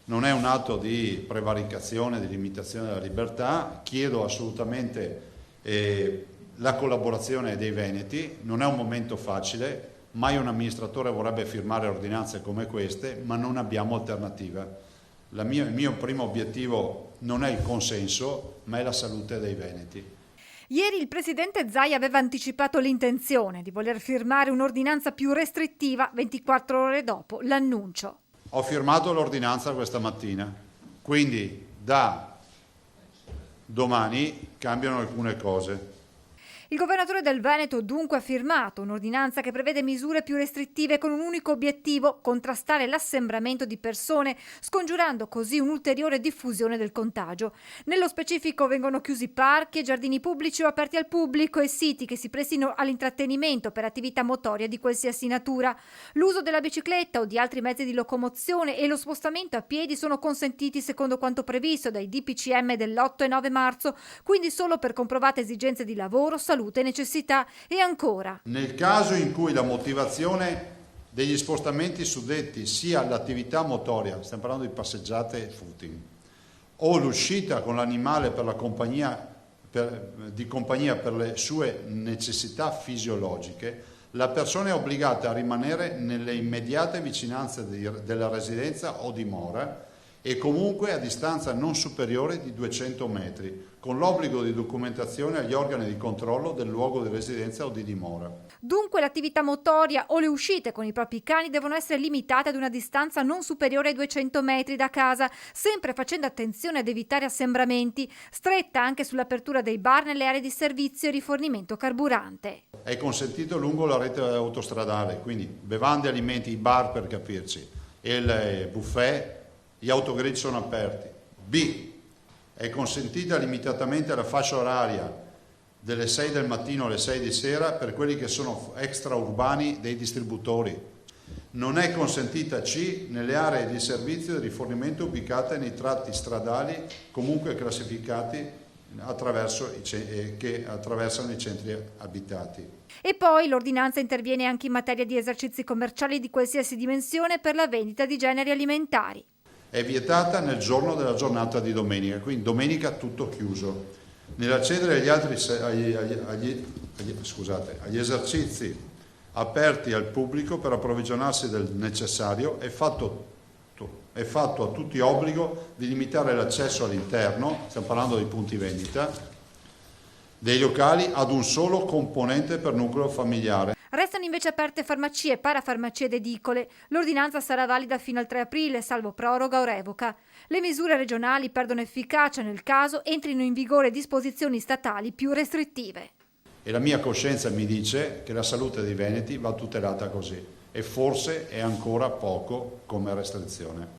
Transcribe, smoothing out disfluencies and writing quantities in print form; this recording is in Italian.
non è un atto di prevaricazione, di limitazione della libertà, chiedo assolutamente la collaborazione dei veneti, non è un momento facile, mai un amministratore vorrebbe firmare ordinanze come queste, ma non abbiamo alternativa. Il mio primo obiettivo non è il consenso, ma è la salute dei veneti. Ieri il presidente Zaia aveva anticipato l'intenzione di voler firmare un'ordinanza più restrittiva 24 ore dopo l'annuncio. Ho firmato l'ordinanza questa mattina, quindi da domani cambiano alcune cose. Il governatore del Veneto dunque ha firmato un'ordinanza che prevede misure più restrittive con un unico obiettivo: contrastare l'assembramento di persone, scongiurando così un'ulteriore diffusione del contagio. Nello specifico vengono chiusi parchi e giardini pubblici o aperti al pubblico e siti che si prestino all'intrattenimento per attività motoria di qualsiasi natura. L'uso della bicicletta o di altri mezzi di locomozione e lo spostamento a piedi sono consentiti secondo quanto previsto dai DPCM dell'8 e 9 marzo, quindi solo per comprovate esigenze di lavoro, salute e necessità. E ancora, nel caso in cui la motivazione degli spostamenti suddetti sia l'attività motoria, stiamo parlando di passeggiate e footing, o l'uscita con l'animale per la compagnia per le sue necessità fisiologiche, la persona è obbligata a rimanere nelle immediate vicinanze della residenza o dimora e comunque a distanza non superiore di 200 metri, con l'obbligo di documentazione agli organi di controllo del luogo di residenza o di dimora. dunque l'attività motoria o le uscite con i propri cani devono essere limitate ad una distanza non superiore ai 200 metri da casa, sempre facendo attenzione ad evitare assembramenti, stretta anche sull'apertura dei bar nelle aree di servizio e rifornimento carburante. È consentito lungo la rete autostradale, quindi bevande, alimenti, i bar per capirci, e il buffet, gli autogrill sono aperti. B. È consentita limitatamente la fascia oraria delle 6 del mattino alle 6 di sera per quelli che sono extraurbani dei distributori. Non è consentita C nelle aree di servizio e di rifornimento ubicate nei tratti stradali comunque classificati che attraversano i centri abitati. E poi l'ordinanza interviene anche in materia di esercizi commerciali di qualsiasi dimensione per la vendita di generi alimentari. È vietata nel giorno della giornata di domenica, quindi domenica tutto chiuso. Nell'accedere agli esercizi aperti al pubblico per approvvigionarsi del necessario è fatto a tutti obbligo di limitare l'accesso all'interno, stiamo parlando dei punti vendita, dei locali ad un solo componente per nucleo familiare. Restano invece aperte farmacie, parafarmacie ed edicole. L'ordinanza sarà valida fino al 3 aprile, salvo proroga o revoca. Le misure regionali perdono efficacia nel caso entrino in vigore disposizioni statali più restrittive. E la mia coscienza mi dice che la salute dei veneti va tutelata così, e forse è ancora poco come restrizione.